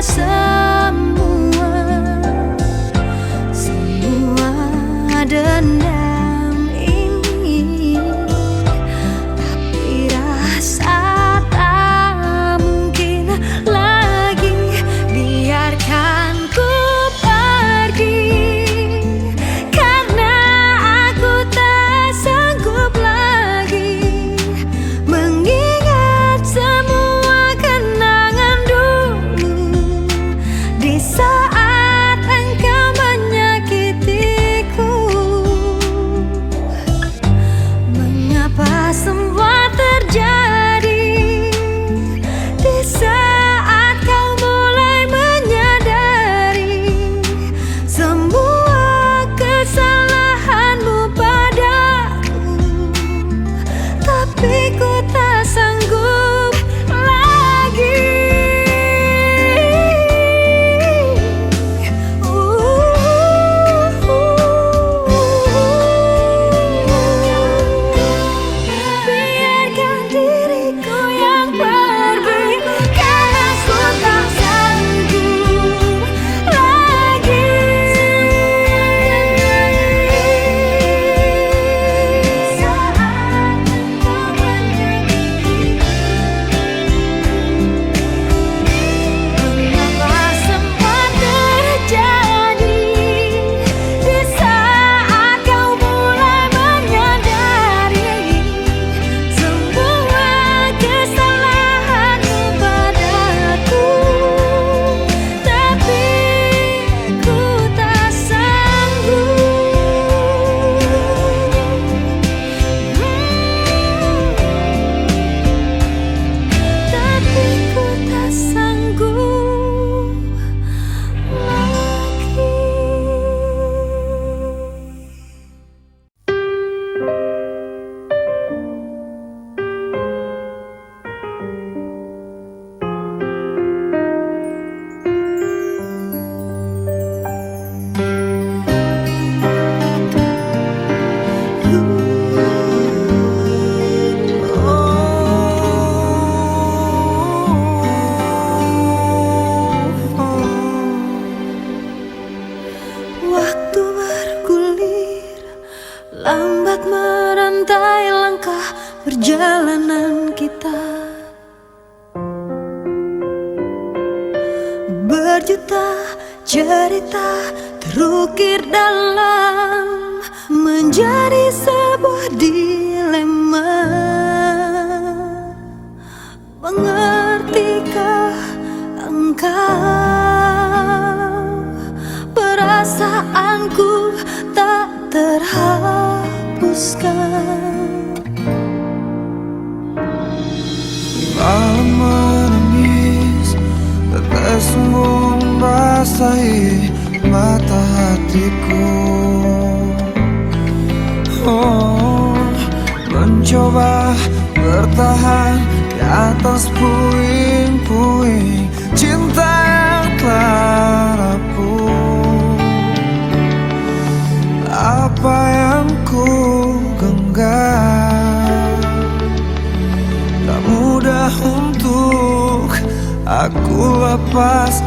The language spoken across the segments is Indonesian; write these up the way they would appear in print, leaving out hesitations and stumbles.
semua dendam ini, tapi rasa tak mungkin lagi biarkan ku pergi, karena aku tak sanggup lagi mengingat semua kenangan dulu di saat engkau menyakitiku. Mengapa semua terjadi di saat kau mulai menyadari semua kesalahanmu padaku, tapi ku tak sanggup lagi. Biarkan diriku yang pergi, karena ku tak sanggup lagi. Saat kau mengapa semua terjadi di saat kau mulai menyadari semua kesalahanmu padaku, tapi ku tak sanggup. Tapi ku tak sanggup lagi. Waktu bergulir, lambat merantai langkah perjalanan kita. Berjuta cerita terukir dalam menjadi sebuah dilema. Mengertikah engkau perasaanku tak terhapuskan? Malam menangis, tetes membasahi mata hatiku. Oh, mencoba bertahan di atas puing-puing cinta yang telah rapuh. Apa yang ku genggam tak mudah untuk aku lepaskan.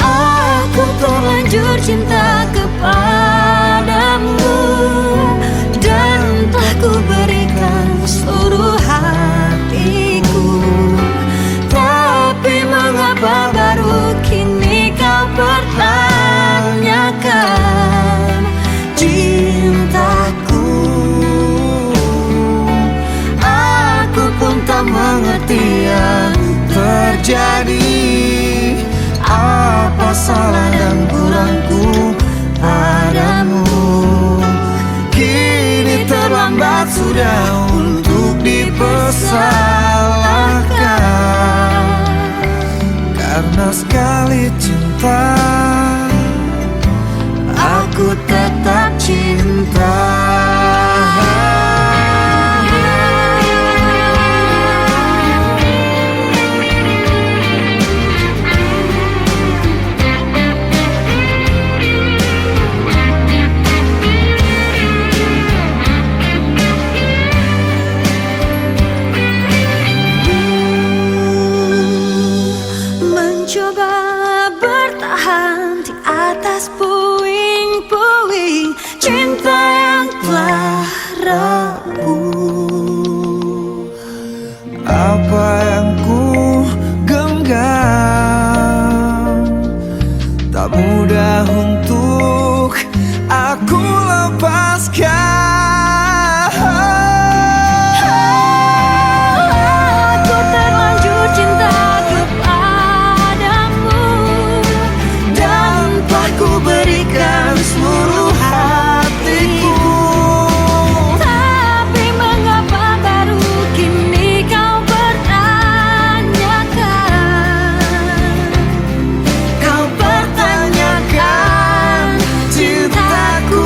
Aku terlanjur cinta kepadamu dan telah ku berikan seluruh hatiku, tapi mengapa baru kini kau pertanyakan cintaku? Aku pun tak mengerti yang terjadi. Apa salah dan kurangku padamu? Kini terlambat sudah untuk dipersalahkan, karena sekali cinta aku tetap cinta. apa yang ku genggam. Tak mudah untuk aku lepaskan. Aku terlanjur cinta kepadamu dan telah ku berikan seluruh hatiku. Tapi mengapa baru kini kau pertanyakan? Kau pertanyakan cintaku.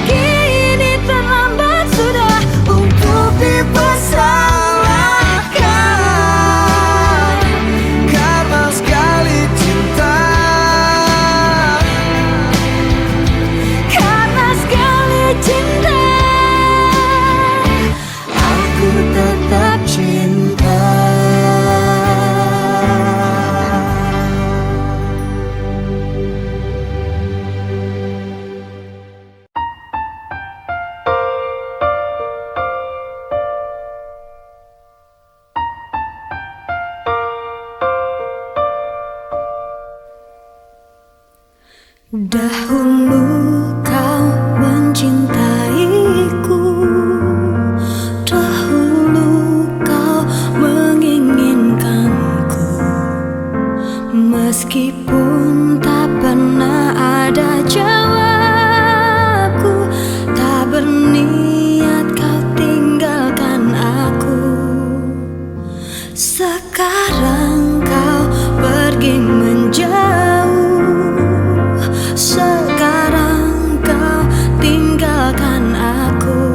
Kini terlambat sudah untuk dipersalahkan. Karena sekali cinta, Karena sekali cinta, aku tetap cinta. Dahulu kau mencintaiku, dahulu kau menginginkanku. Meskipun tak pernah ada jawabku, tak berniat kau tinggalkan aku. Sekarang kau pergi menjauh, sekarang kau tinggalkan aku.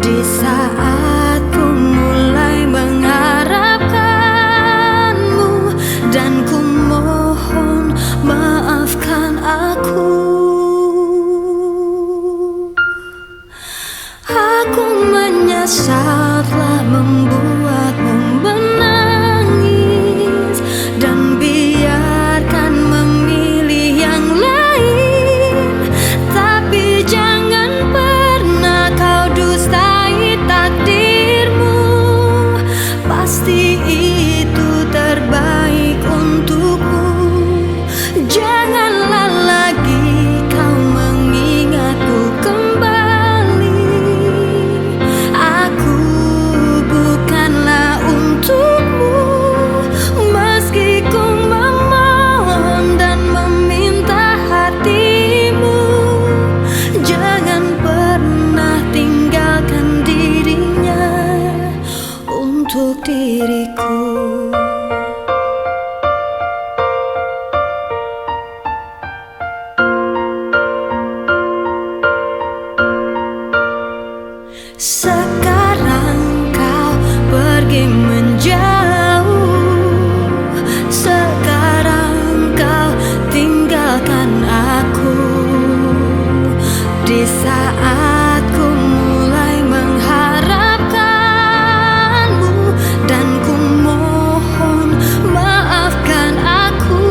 Di saat ku mulai mengharapkanmu, dan ku mohon maafkan aku. Aku menyesal telah membuatmu menangis, dan biarkan memilih yang lain. Tapi jangan pernah kau dustai takdirmu. Pasti itu terbaik untukmu. Janganlah lagi kau mengingatku kembali. Aku bukanlah untukmu. Meski ku memohon dan meminta hatimu, jangan pernah tinggalkan dirinya untuk diriku. Sekarang kau pergi menjauh, sekarang kau tinggalkan aku. Di saat ku mulai mengharapkanmu, dan ku mohon maafkan aku.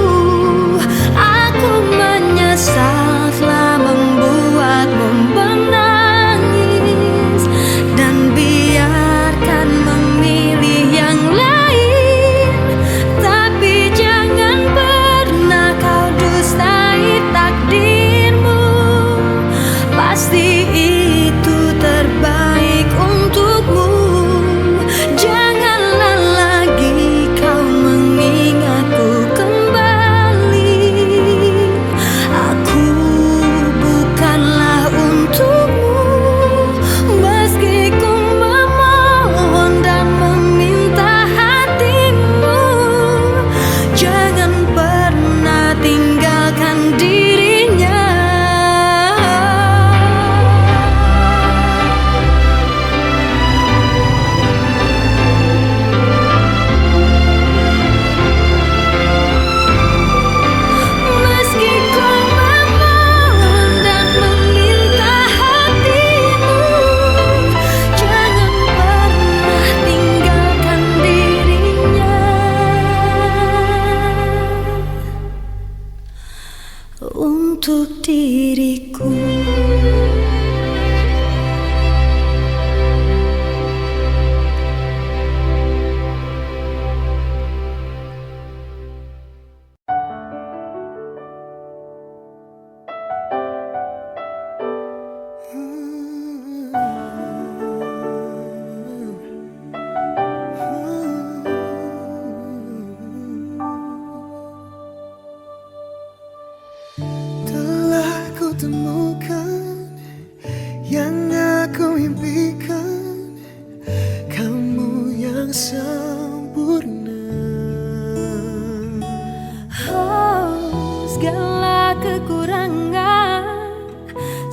Aku menyesal telah membuatmu menangis, dan biarkan memilih yang ku impikan, kamu yang sempurna. Oh, segala kekurangan,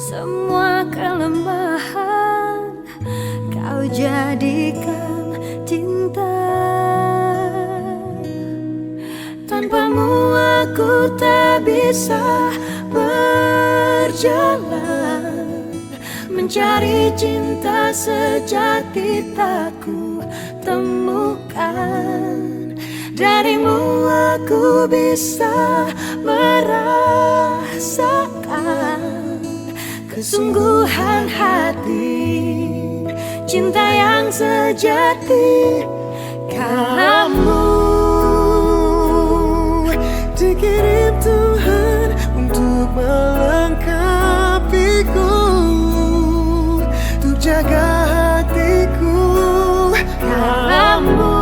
semua kelemahan, kau jadikan cinta. Tanpamu aku tak bisa berjalan, mencari cinta sejati tak ku temukan. Darimu aku bisa merasakan kesungguhan hati, cinta yang sejati. Kamu dikirim Tuhan untuk melengkapiku, untuk jaga hatiku. Kamu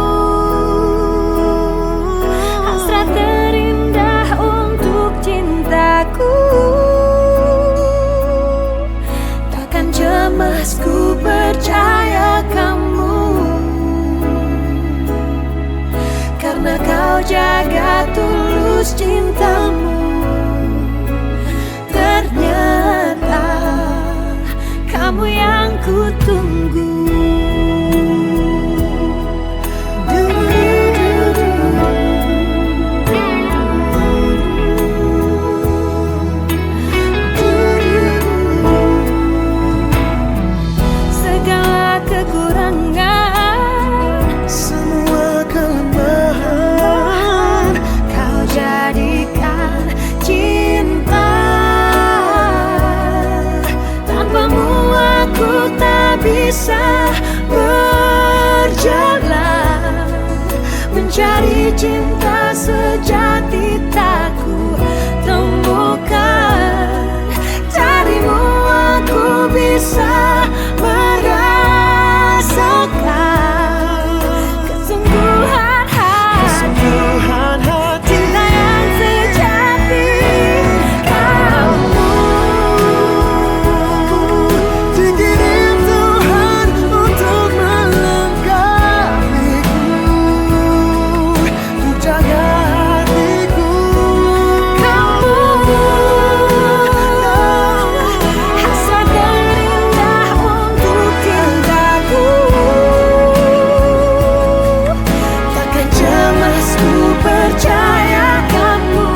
hasrat terindah untuk cintaku, takkan cemas ku percaya kamu, karena kau jaga tulus cintamu. Ternyata kamu yang ku tunggu. Segala kekurangan, Semua kelemahan, kau jadikan cinta. Tanpamu aku tak bisa berjalan, mencari cinta sejati tak ku temukan. Darimu aku bisa merasakan kesungguhan hati, cinta yang sejati. Kamu dikirim Tuhan untuk melengkapiku, untuk jaga hatiku. Kamu hasrat terindah untuk cintaku, takkan cemas ku percaya kamu,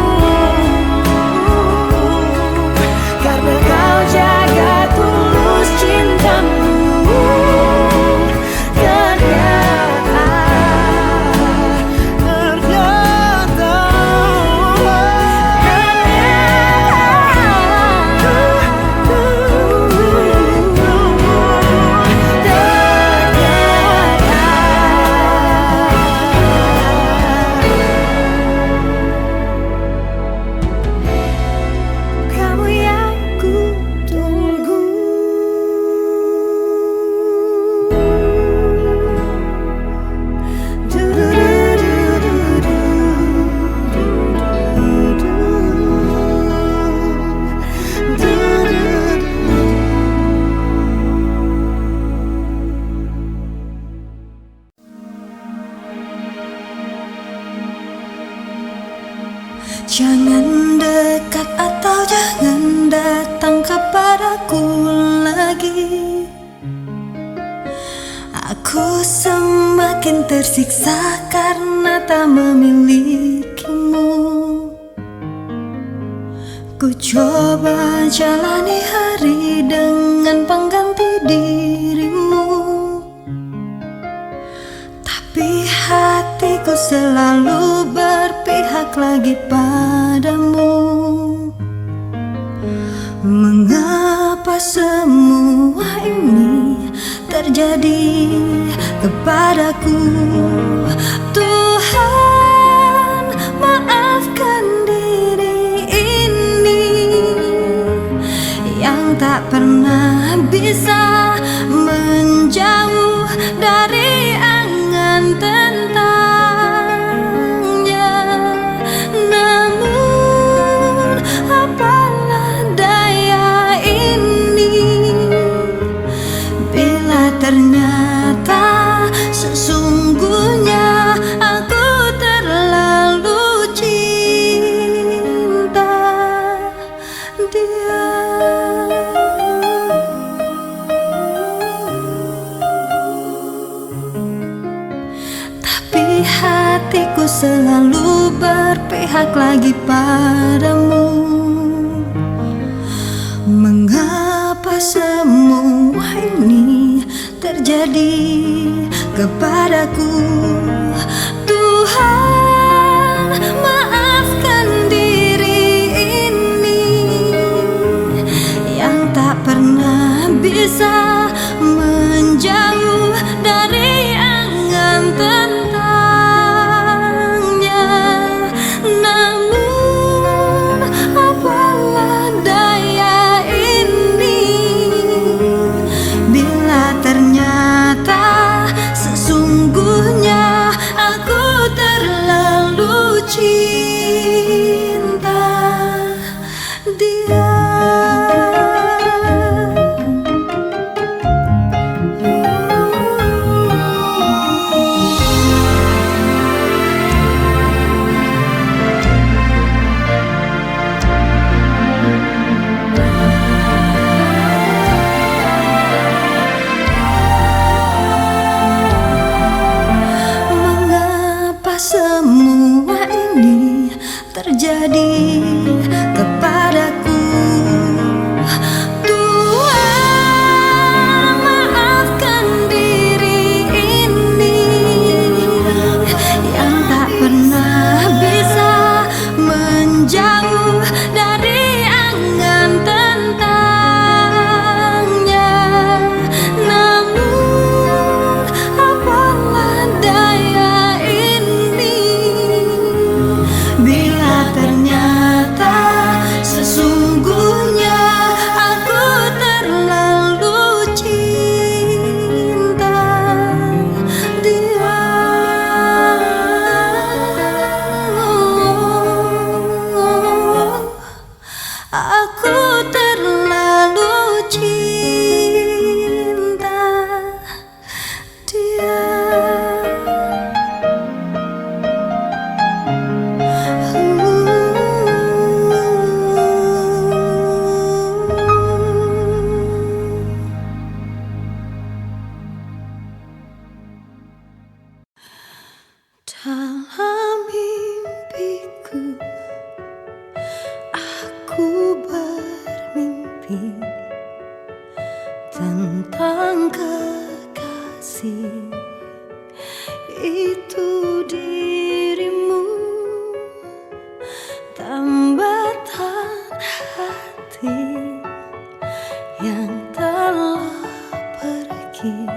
karena kau jaga tulus cintamu. Kamu yang ku tunggu. Jangan dekat atau jangan datang kepadaku lagi. Aku semakin tersiksa karena tak memilikimu. Ku coba jalani hari dengan pengganti dirimu, tapi hatiku selalu berpihak lagi padamu. Mengapa semua ini terjadi kepadaku? Tuhan, maafkan diri ini yang tak pernah bisa menjauh dari angan tentangnya. Namun apalah daya ini, berpihak lagi padamu. Mengapa semua ini terjadi kepadaku? Tuhan, maafkan diri ini yang tak pernah bisa menjauh dari angan tentangnya. Namun apalah daya ini bila ternyata sesungguhnya aku terlalu cinta dia. Mengapa semua ini terjadi kepadaku? Tuhan, maafkan diri ini yang tak pernah bisa menjauh dari angan tentangnya. Namun apalah daya ini bila ternyata sesungguhnya aku terlalu cinta dia. Aku terlalu cinta dia. Dalam mimpiku aku bermimpi tentang kekasih itu, dirimu tambatan hati yang telah pergi.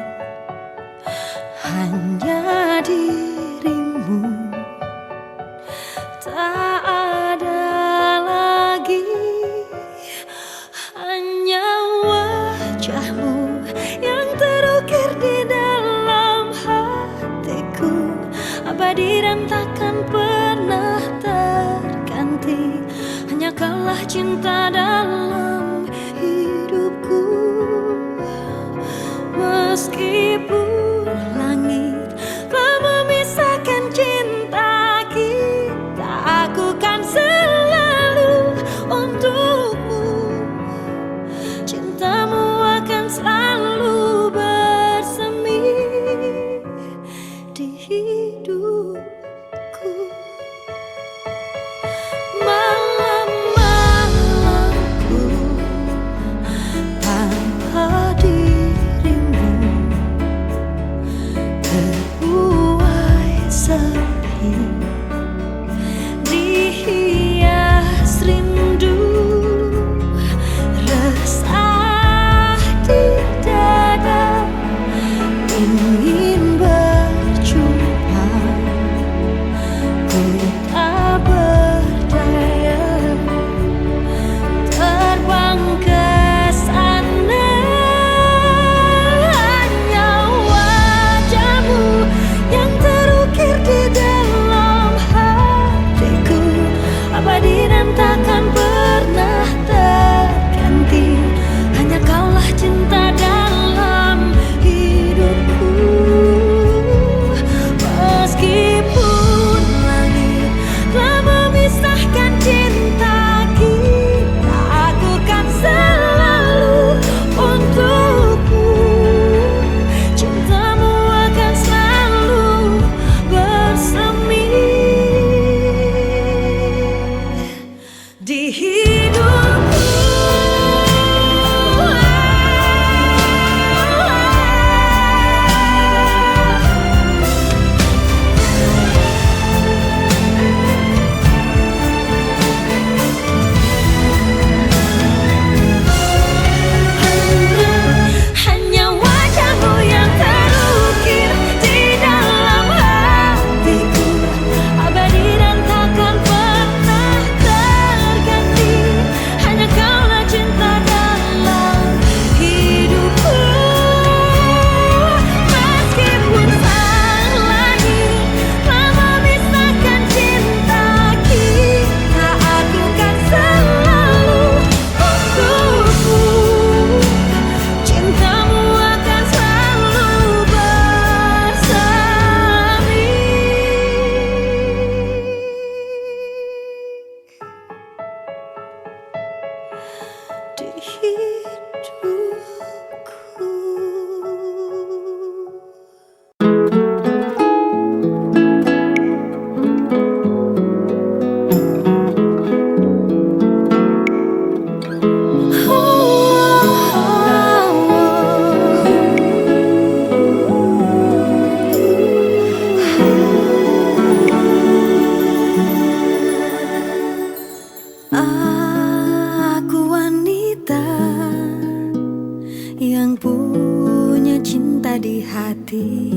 Hanya dirimu, tak ada lagi. Hanya wajahmu yang terukir di dalam hatiku, abadi dan takkan pernah terganti. Hanya kaulah cinta dalam hidupku. Meskipun langit telah memisahkan cinta kita, aku kan selalu untukmu. Cintamu akan selalu bersemi di hidupku. Malam-malamku di hati.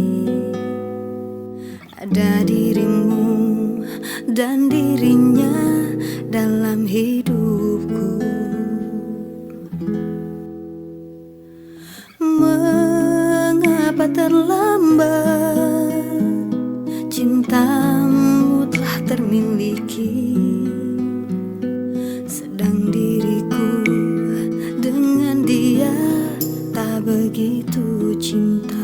Ada dirimu dan dirinya dalam hidupku. Mengapa terlambat? Cintamu telah termiliki, sedang diriku dengan dia tak begitu cinta.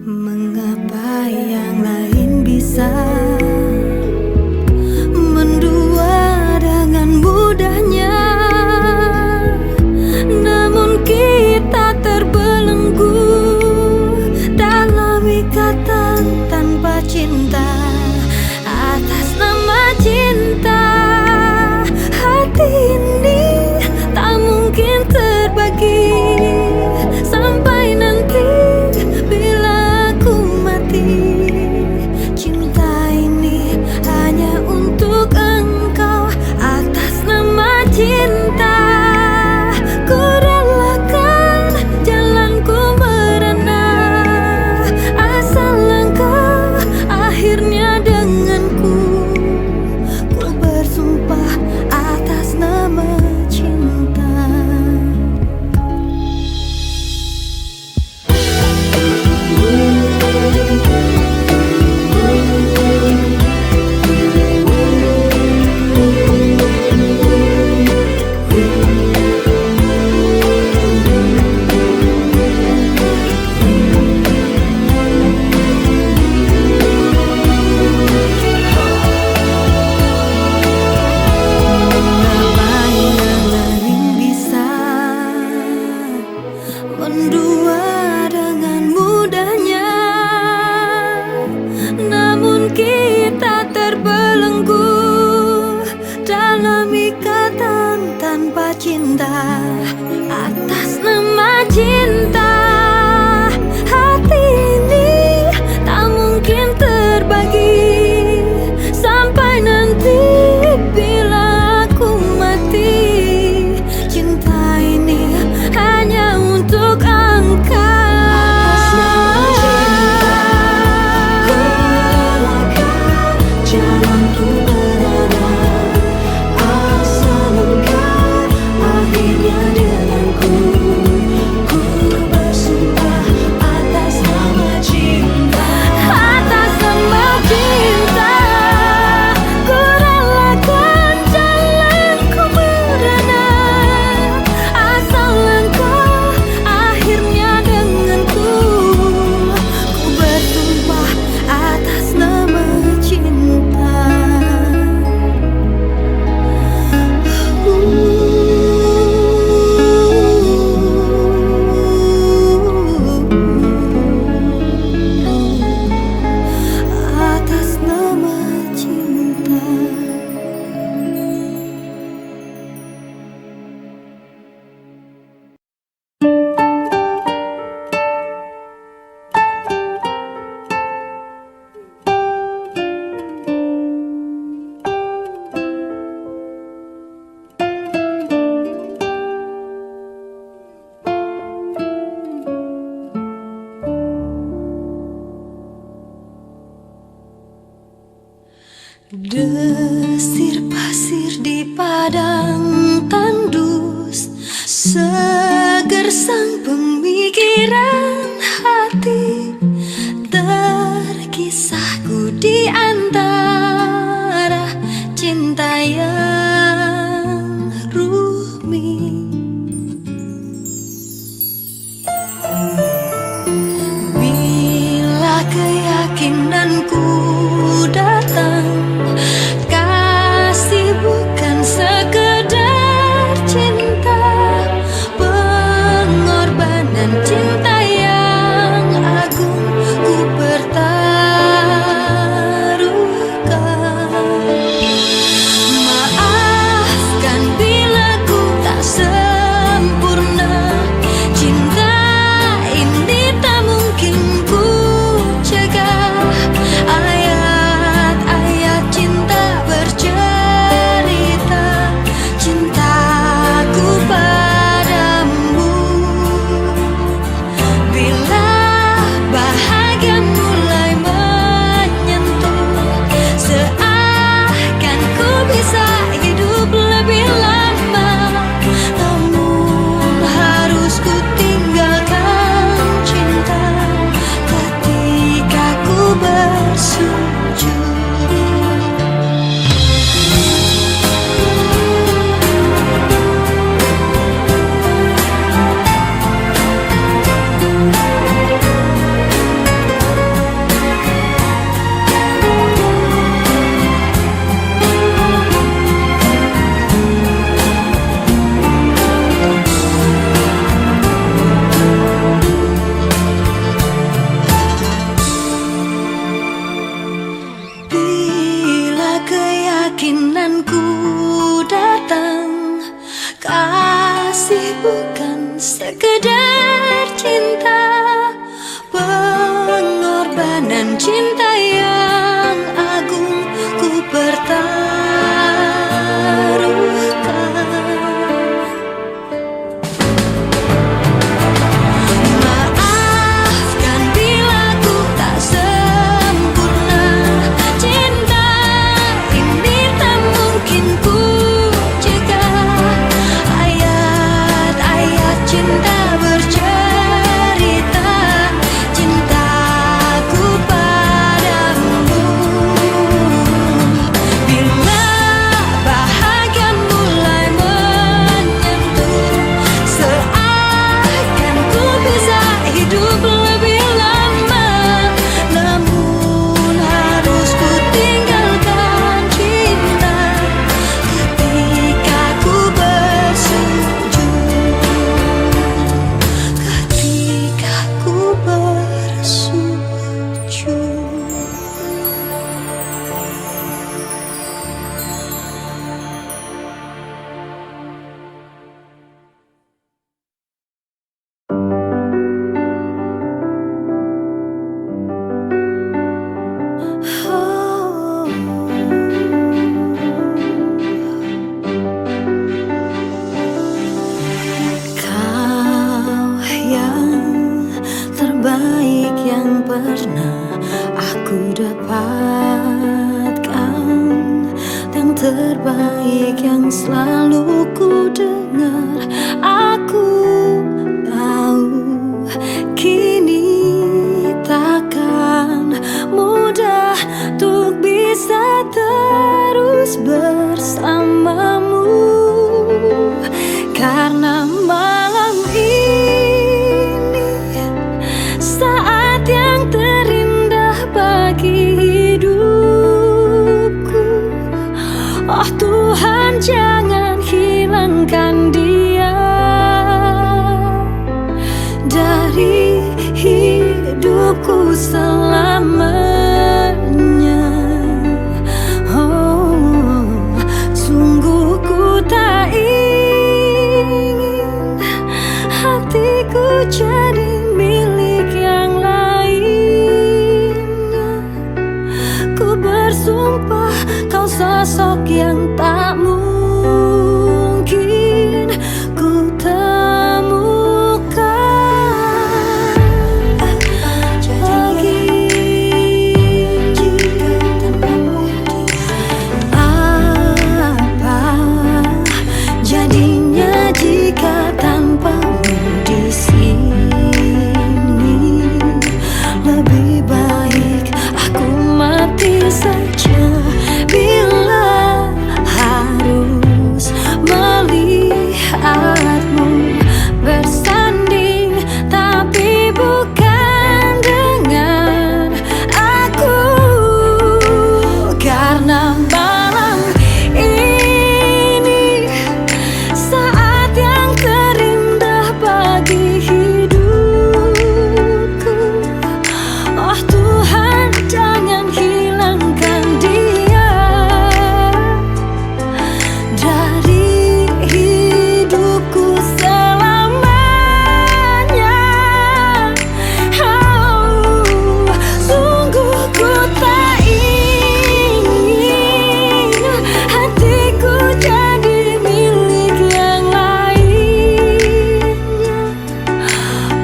Mengapa yang lain bisa mendua dengan mudahnya, namun kita terbelenggu dalam ikatan tanpa cinta. Atas nama cinta, hati ini tak mungkin terbagi sampai nanti bila aku mati. Cinta ini hanya untuk engkau. Atas nama cinta, ku relakan jalanku merana, asal engkau akhirnya denganku. Ku bersumpah atas nama cinta. Mengapa yang lain bisa mendua dengan mudahnya, namun kita terbelenggu dalam ikatan tanpa cinta. Atas nama cinta, hati ini tak mungkin terbagi sampai nanti bila aku mati. Cinta ini hanya untuk engkau. Atas nama cinta, ku relakan jalanku berada, asal engkau akhirnya denganku. Ku bersumpah atas nama cinta. Atas nama cinta, ku relakan jalanku merana, asal engkau akhirnya denganku. Ku bersumpah atas nama cinta. Atas nama cinta. Desir pasir di padang tandus, segersang pemikiran hati, terkisahku di antara cinta yang rumit. Bila keyakinanku datang, kasih bukan sekedar cinta, pengorbanan cinta dapatkan yang terbaik yang selalu ku dengar. Aku tahu kini takkan mudah untuk bisa terus bersamamu, karena malam ini saat yang terindah bagi hidupku. Oh Tuhan, jangan hilangkan dia dari hidupku selamanya. Oh, sungguh ku tak ingin hatiku jadi milik yang lainnya. Ku bersumpah kau sosok yang tak mungkin ku temukan lagi. Apa jadinya jika tanpamu di sini? Lebih baik aku mati saja bila harus melihatmu bersanding, tapi bukan dengan aku. Karena malam ini saat yang terindah bagi hidupku. Oh Tuhan, jangan hilangkan dia dari hidupku selamanya. Oh, sungguh ku tak ingin hatiku jadi milik yang lainnya.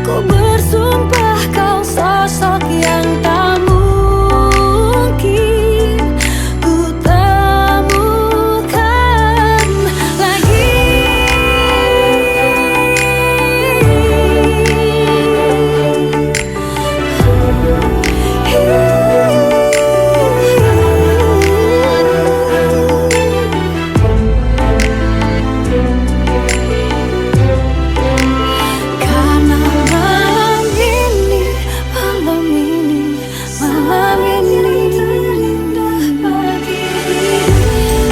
Ku bersumpah kau sosok yang tak mungkin ku temukan lagi. Karena malam ini terindah bagi hidupku.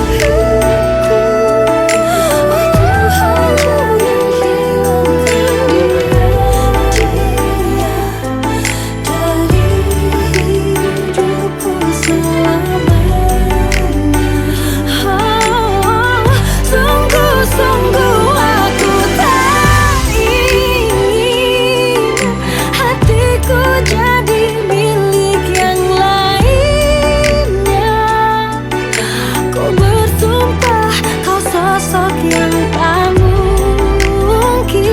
Oh Tuhan, jangan hilangkan dia dari hidupku selamanya. Oh, sungguh-sungguh aku tak ingin hatiku jadi milik yang lainnya. Ku bersumpah kau sosok yang tak mungkin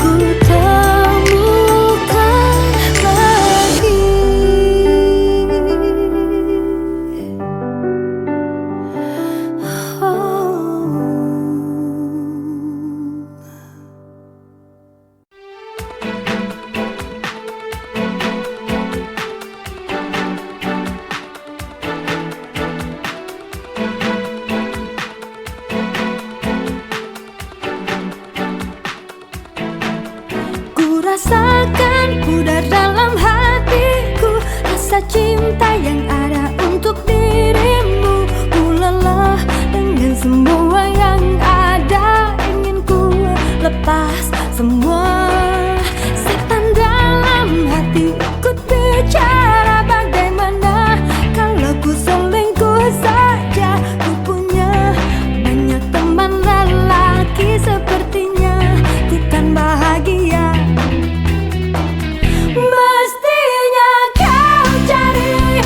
ku temukan lagi. Ku rasakan pudar dalam hatiku rasa cinta yang ada untuk dirimu. Ku lelah dengan semua yang ada, ingin ku lepas semua. Setan dalam hati ikut bicara, bagaimana kalau ku selingkuh saja? Ku punya banyak teman lelaki, sepertinya ku kan bahagia. Mestinya kau cari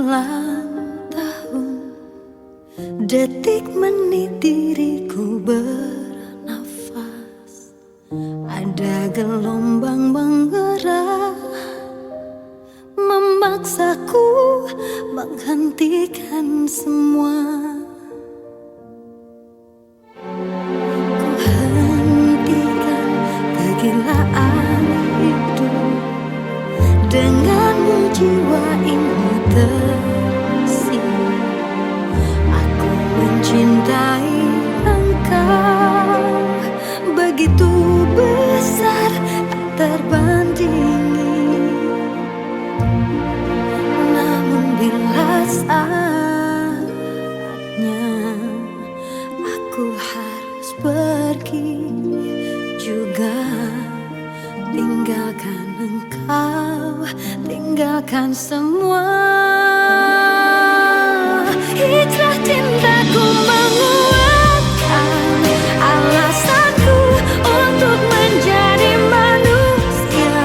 bulan, tahun, detik, menit diriku bernafas. Ada gelombang menggerak, memaksaku menghentikan semua. Ku hentikan kegilaan hidup, denganmu jiwa ini tersi. Aku mencintai engkau begitu besar, tak terbandingi. Namun bila saatnya aku harus pergi juga, tinggalkan engkau, tinggalkan semua. Hijrah cintaku menguatkan alasanku untuk menjadi manusia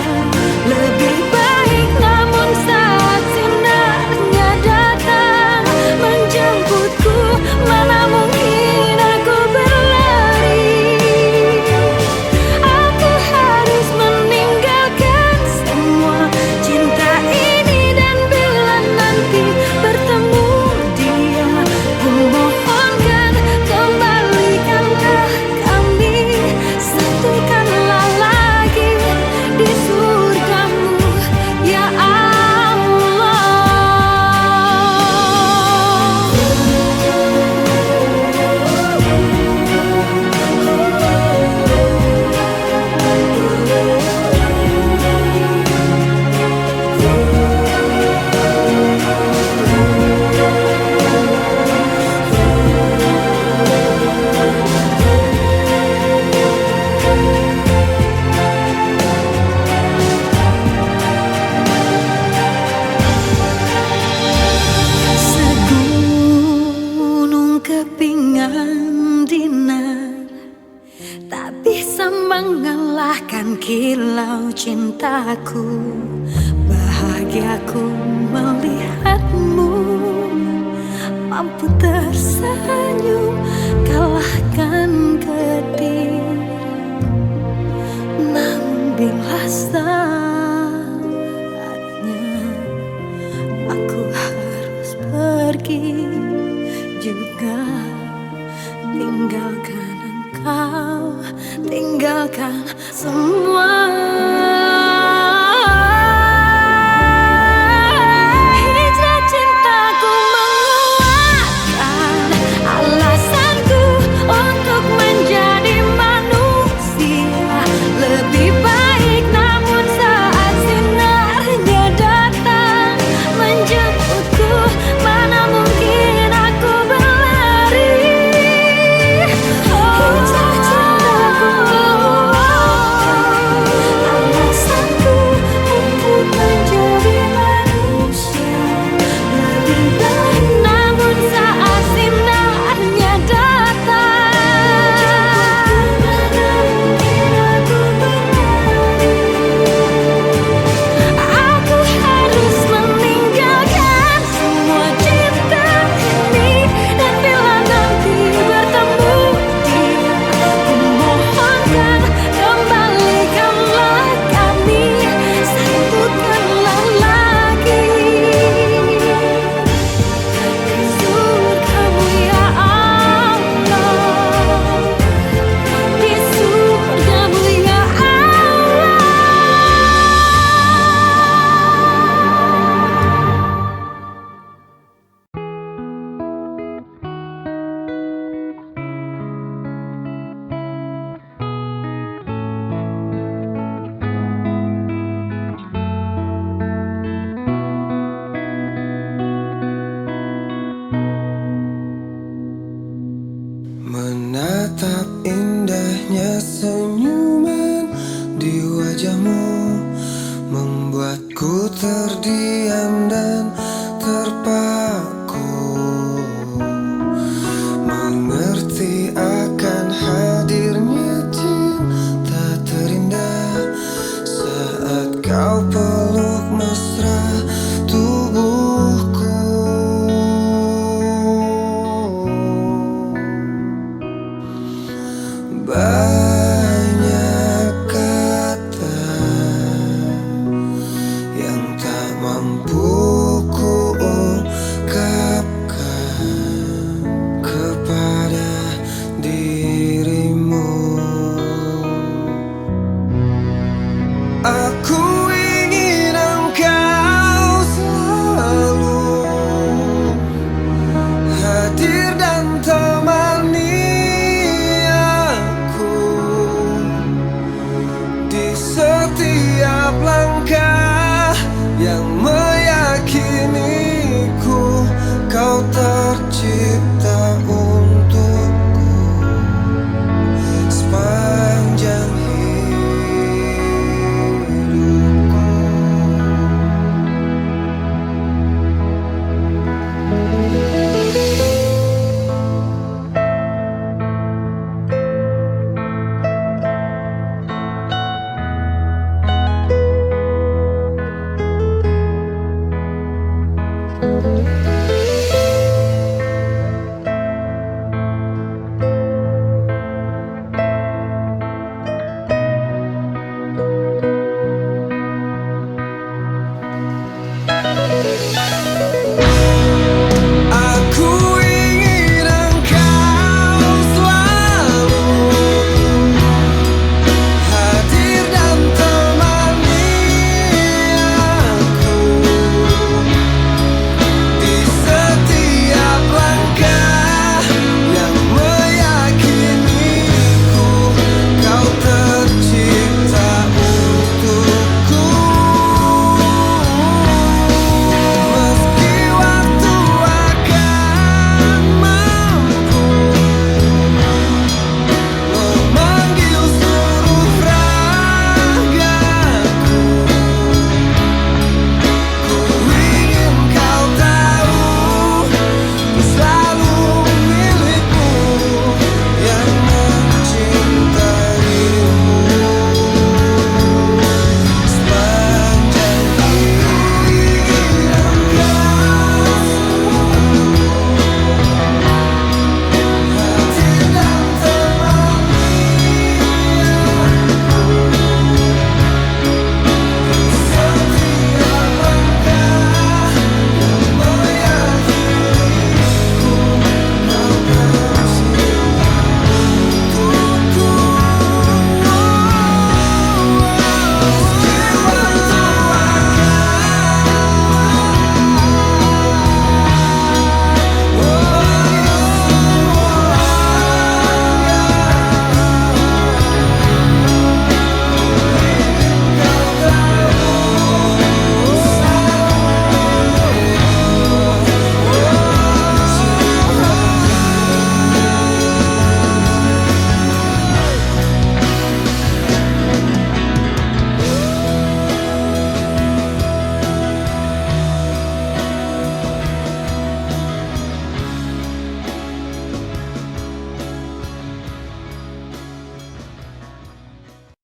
lebih baik. Namun saat sinarnya datang menjemputku, mana mungkin aku berlari. Aku harus meninggalkan semua cinta ini, dan bila nanti bertemu dia, ku mohonkan kembalikanlah kami, satukanlah lagi di surgamu, ya Allah. Segunung kepingan dinar tak bisa mengalahkan kilau cintaku. Bahagiaku melihatmu mampu tersenyum kalahkan getir. Namun bila saatnya aku harus pergi juga, tinggalkan engkau, tinggalkan semua.